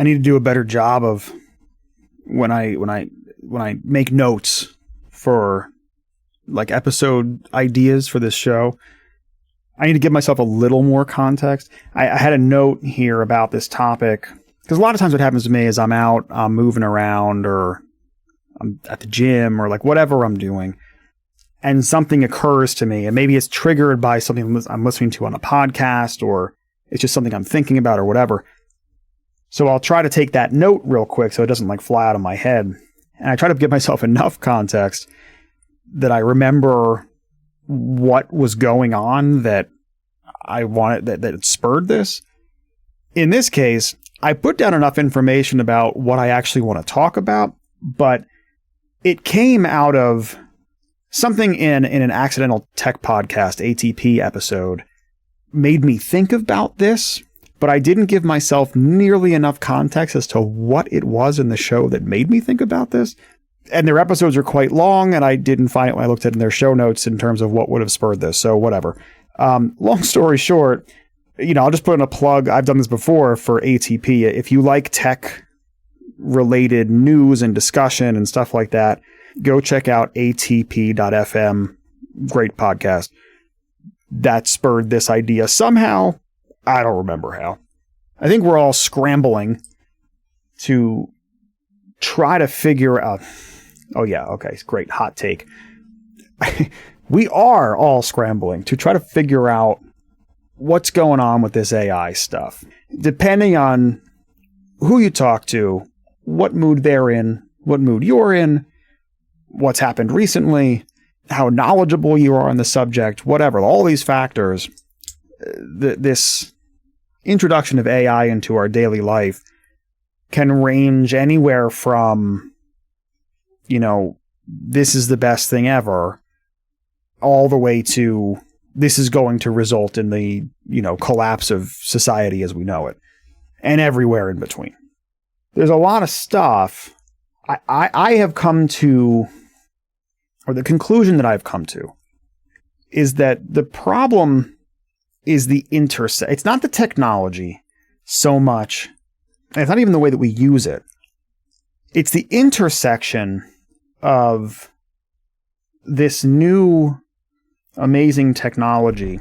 I need to do a better job of when I make notes for like episode ideas for this show. I need to give myself a little more context. I had a note here about this topic because a lot of times what happens to me is I'm out, I'm moving around, or I'm at the gym, or like whatever I'm doing, and something occurs to me, and maybe it's triggered by something I'm listening to on a podcast, or it's just something I'm thinking about or whatever. So I'll try to take that note real quick so it doesn't like fly out of my head. And I try to give myself enough context that I remember what was going on that I wanted, that spurred this. In this case, I put down enough information about what I actually want to talk about, but it came out of something in an Accidental Tech Podcast ATP episode made me think about this, but I didn't give myself nearly enough context as to what it was in the show that made me think about this. And their episodes are quite long, and I didn't find it when I looked at it in their show notes in terms of what would have spurred this. So whatever. Long story short, I'll just put in a plug. I've done this before for ATP. If you like tech related news and discussion and stuff like that, go check out atp.fm. Great podcast. That spurred this idea somehow. I don't remember how. I think we're all scrambling to try to figure out. Oh yeah, okay, great, hot take. We are all scrambling to try to figure out what's going on with this AI stuff. Depending on who you talk to, what mood they're in, what mood you're in, what's happened recently, how knowledgeable you are on the subject, whatever, all these factors, this introduction of AI into our daily life can range anywhere from, this is the best thing ever, all the way to this is going to result in the, collapse of society as we know it, and everywhere in between. There's a lot of stuff I have come to, or the conclusion that I've come to, is that the problem is the it's not the technology so much, and it's not even the way that we use it. It's the intersection of this new amazing technology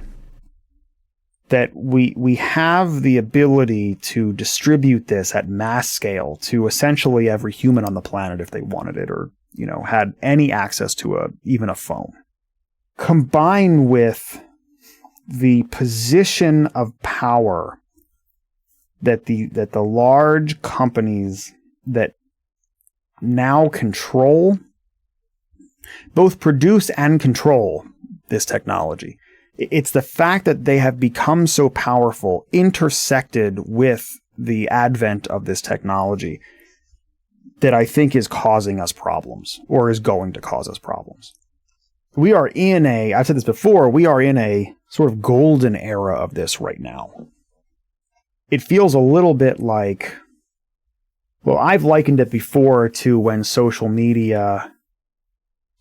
that we have the ability to distribute this at mass scale to essentially every human on the planet if they wanted it, or had any access to even a phone, combined with the position of power that the large companies that now both produce and control this technology. It's the fact that they have become so powerful, intersected with the advent of this technology, that I think is causing us problems, or is going to cause us problems. We are in I've said this before, we are in a sort of golden era of this right now. It feels a little bit like, well, I've likened it before to when social media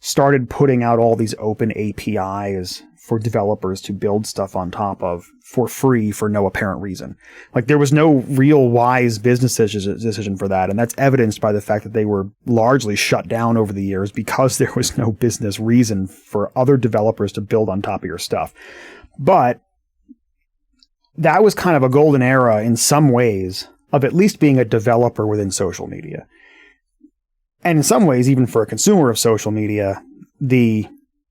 started putting out all these open APIs for developers to build stuff on top of for free for no apparent reason. Like, there was no real wise business decision for that, and that's evidenced by the fact that they were largely shut down over the years because there was no business reason for other developers to build on top of your stuff. But that was kind of a golden era in some ways of at least being a developer within social media. And in some ways, even for a consumer of social media, the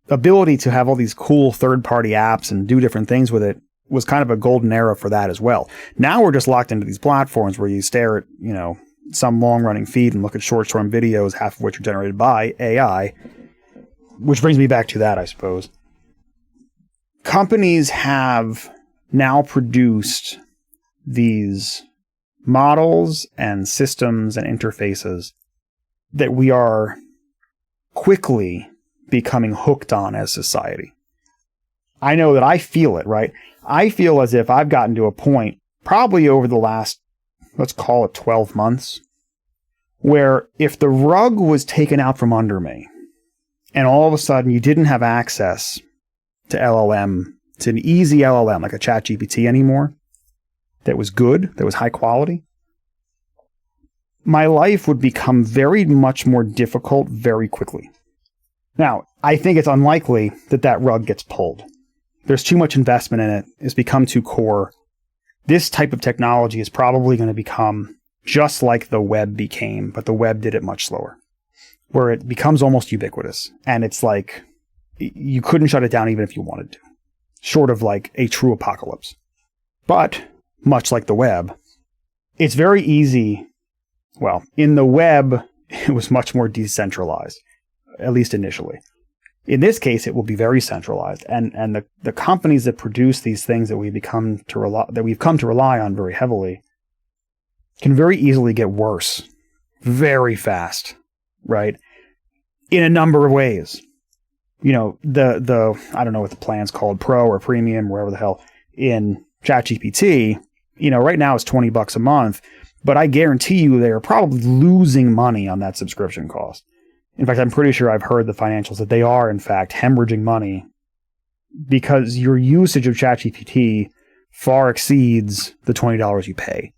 ability to have all these cool third-party apps and do different things with it was kind of a golden era for that as well. Now we're just locked into these platforms where you stare at, some long-running feed and look at short-form videos, half of which are generated by AI, which brings me back to that, I suppose. Companies have now produced these models and systems and interfaces that we are quickly becoming hooked on as society. I know that I feel it, right? I feel as if I've gotten to a point, probably over the last, let's call it 12 months, where if the rug was taken out from under me, and all of a sudden you didn't have access to LLM, to an easy LLM like a ChatGPT anymore, that was good, that was high quality, my life would become very much more difficult very quickly. Now, I think it's unlikely that that rug gets pulled. There's too much investment in it. It's become too core. This type of technology is probably going to become just like the web became, but the web did it much slower, where it becomes almost ubiquitous. And it's like you couldn't shut it down even if you wanted to, short of like a true apocalypse. But much like the web, it's very easy. Well, in the web, it was much more decentralized, at least initially. In this case, it will be very centralized, and the companies that produce these things that we've come to rely on very heavily can very easily get worse very fast, right? In a number of ways. You know, the I don't know what the plan's called, Pro or Premium, wherever the hell, in ChatGPT, you know, right now it's $20 a month, but I guarantee you they're probably losing money on that subscription cost. In fact, I'm pretty sure I've heard the financials that they are, in fact, hemorrhaging money because your usage of ChatGPT far exceeds the $20 you pay.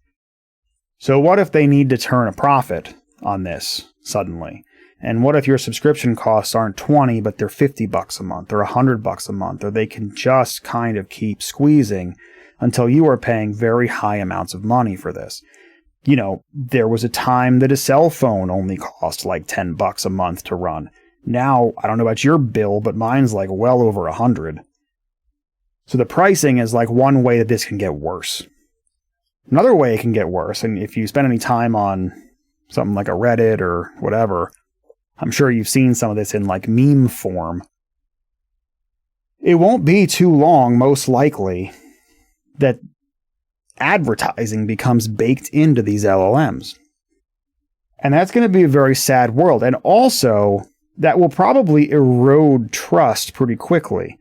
So what if they need to turn a profit on this suddenly? And what if your subscription costs aren't 20, but they're $50 a month or $100 a month, or they can just kind of keep squeezing until you are paying very high amounts of money for this? You know, there was a time that a cell phone only cost like $10 a month to run. Now, I don't know about your bill, but mine's like well over 100. So the pricing is like one way that this can get worse. Another way it can get worse, and if you spend any time on something like a Reddit or whatever, I'm sure you've seen some of this in like meme form. It won't be too long, most likely, that advertising becomes baked into these LLMs. And that's going to be a very sad world. And also, that will probably erode trust pretty quickly.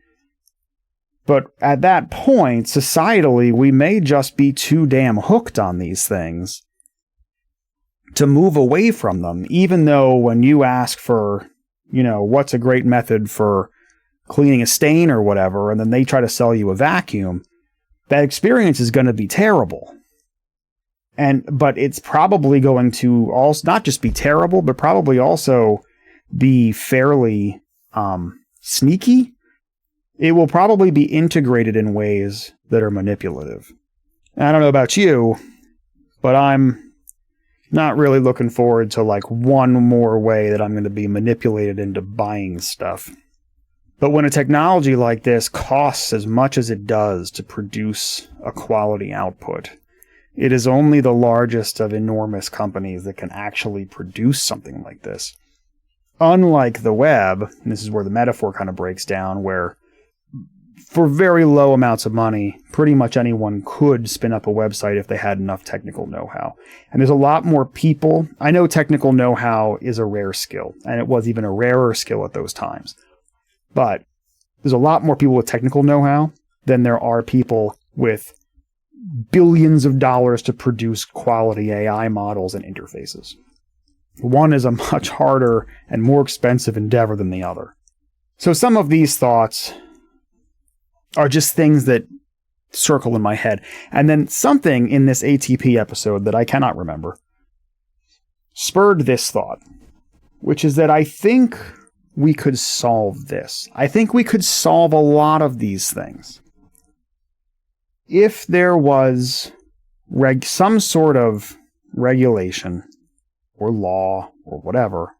But at that point, societally, we may just be too damn hooked on these things to move away from them, even though when you ask for, you know, what's a great method for cleaning a stain or whatever, and then they try to sell you a vacuum, that experience is going to be terrible. But it's probably going to also not just be terrible, but probably also be fairly sneaky. It will probably be integrated in ways that are manipulative. And I don't know about you, but I'm not really looking forward to like one more way that I'm going to be manipulated into buying stuff. But when a technology like this costs as much as it does to produce a quality output, it is only the largest of enormous companies that can actually produce something like this. Unlike the web, and this is where the metaphor kind of breaks down, where for very low amounts of money, pretty much anyone could spin up a website if they had enough technical know-how. And there's a lot more people. I know technical know-how is a rare skill, and it was even a rarer skill at those times. But there's a lot more people with technical know-how than there are people with billions of dollars to produce quality AI models and interfaces. One is a much harder and more expensive endeavor than the other. So some of these thoughts are just things that circle in my head. And then something in this ATP episode that I cannot remember spurred this thought, which is that I think we could solve this. I think we could solve a lot of these things if there was some sort of regulation or law or whatever,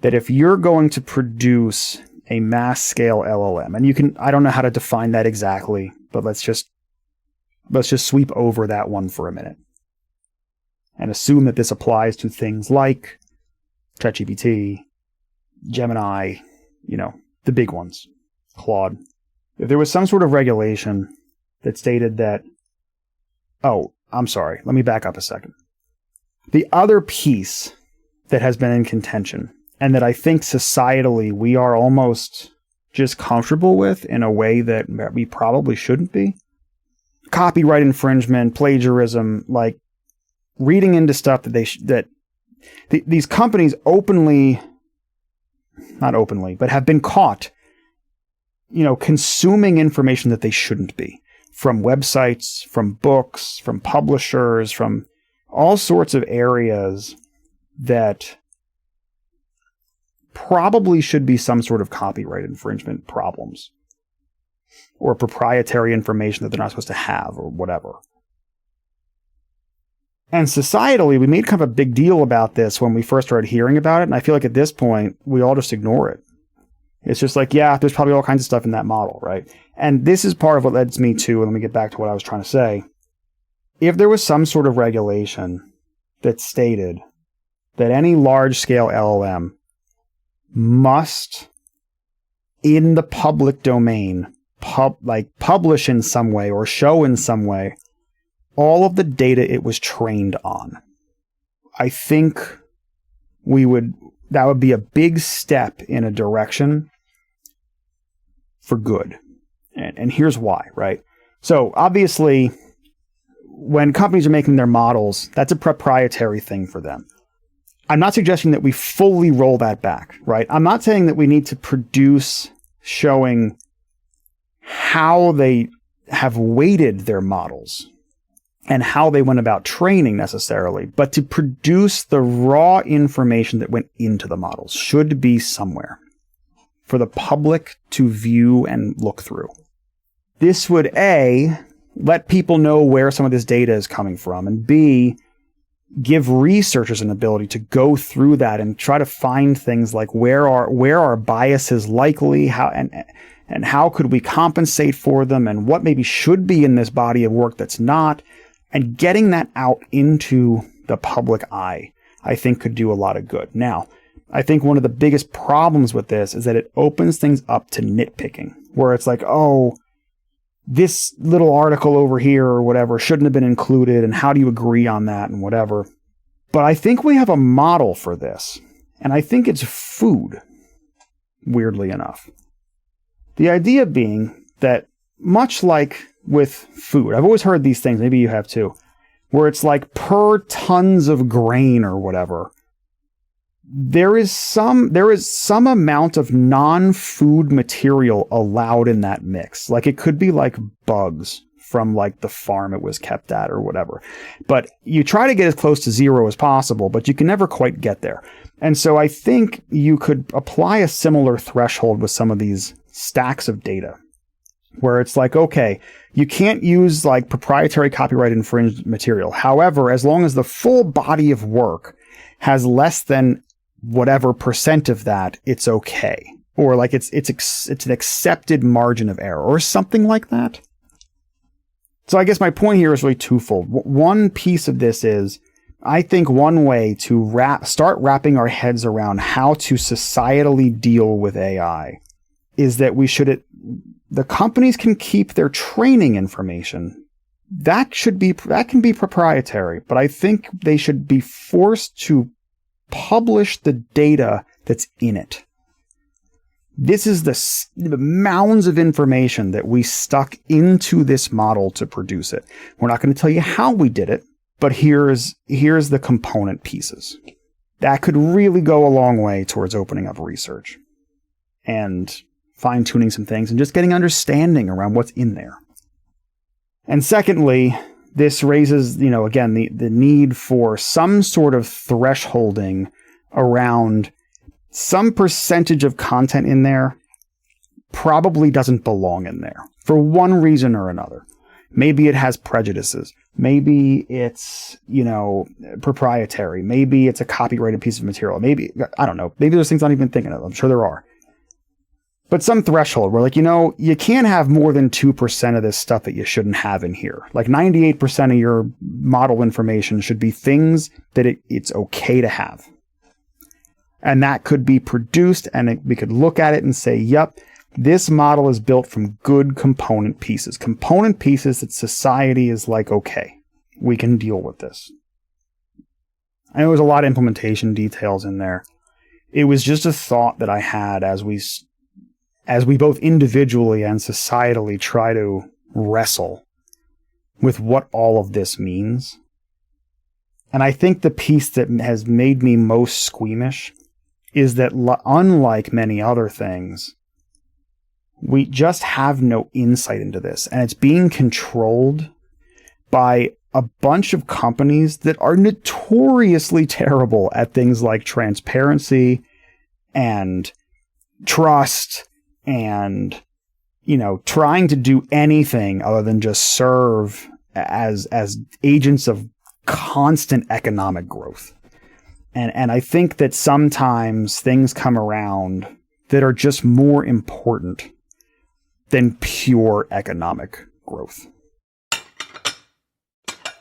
that if you're going to produce a mass scale LLM, and I don't know how to define that exactly, but let's just sweep over that one for a minute and assume that this applies to things like ChatGPT, Gemini, you know, the big ones, Claude. If there was some sort of regulation that stated that, oh, I'm sorry, let me back up a second. The other piece that has been in contention, and that I think societally we are almost just comfortable with in a way that we probably shouldn't be, copyright infringement, plagiarism, like reading into stuff that these companies not openly, but have been caught, you know, consuming information that they shouldn't be, from websites, from books, from publishers, from all sorts of areas that probably should be some sort of copyright infringement problems or proprietary information that they're not supposed to have or whatever. And societally, we made kind of a big deal about this when we first started hearing about it. And I feel like at this point, we all just ignore it. It's just like, yeah, there's probably all kinds of stuff in that model, right? And this is part of what leads me to, and let me get back to what I was trying to say. If there was some sort of regulation that stated that any large-scale LLM must, in the public domain, publish in some way or show in some way all of the data it was trained on, I think that would be a big step in a direction for good. And here's why, right? So obviously, when companies are making their models, that's a proprietary thing for them. I'm not suggesting that we fully roll that back, right? I'm not saying that we need to produce showing how they have weighted their models and how they went about training necessarily, but to produce the raw information that went into the models should be somewhere for the public to view and look through. This would A, let people know where some of this data is coming from, and B, give researchers an ability to go through that and try to find things like where are biases likely, and how could we compensate for them, and what maybe should be in this body of work that's not, and getting that out into the public eye, I think could do a lot of good. Now, I think one of the biggest problems with this is that it opens things up to nitpicking, where it's like, oh, this little article over here or whatever shouldn't have been included, and how do you agree on that and whatever. But I think we have a model for this, and I think it's food, weirdly enough. The idea being that much like with food, I've always heard these things, maybe you have too, where it's like per tons of grain or whatever, there is some amount of non-food material allowed in that mix. Like it could be like bugs from like the farm it was kept at or whatever. But you try to get as close to zero as possible, but you can never quite get there. And so I think you could apply a similar threshold with some of these stacks of data, where it's like, okay, you can't use like proprietary copyright infringed material. However, as long as the full body of work has less than whatever % of that, it's okay. Or like it's an accepted margin of error or something like that. So I guess my point here is really twofold. One piece of this is, I think one way to start wrapping our heads around how to societally deal with AI is that the companies can keep their training information. That can be proprietary, but I think they should be forced to publish the data that's in it. This is the mounds of information that we stuck into this model to produce it. We're not going to tell you how we did it, but here's the component pieces. That could really go a long way towards opening up research and fine-tuning some things and just getting understanding around what's in there. And secondly, this raises, again, the need for some sort of thresholding around some percentage of content in there probably doesn't belong in there for one reason or another. Maybe it has prejudices. Maybe it's, proprietary. Maybe it's a copyrighted piece of material. Maybe, I don't know. Maybe there's things I'm not even thinking of. I'm sure there are. But some threshold where you can't have more than 2% of this stuff that you shouldn't have in here. Like 98% of your model information should be things that it's okay to have. And that could be produced and we could look at it and say, yep, this model is built from good component pieces that society is like, okay, we can deal with this. I know there's a lot of implementation details in there. It was just a thought that I had as we both individually and societally try to wrestle with what all of this means. And I think the piece that has made me most squeamish is that unlike many other things, we just have no insight into this. And it's being controlled by a bunch of companies that are notoriously terrible at things like transparency and trust and, trying to do anything other than just serve as agents of constant economic growth. And I think that sometimes things come around that are just more important than pure economic growth.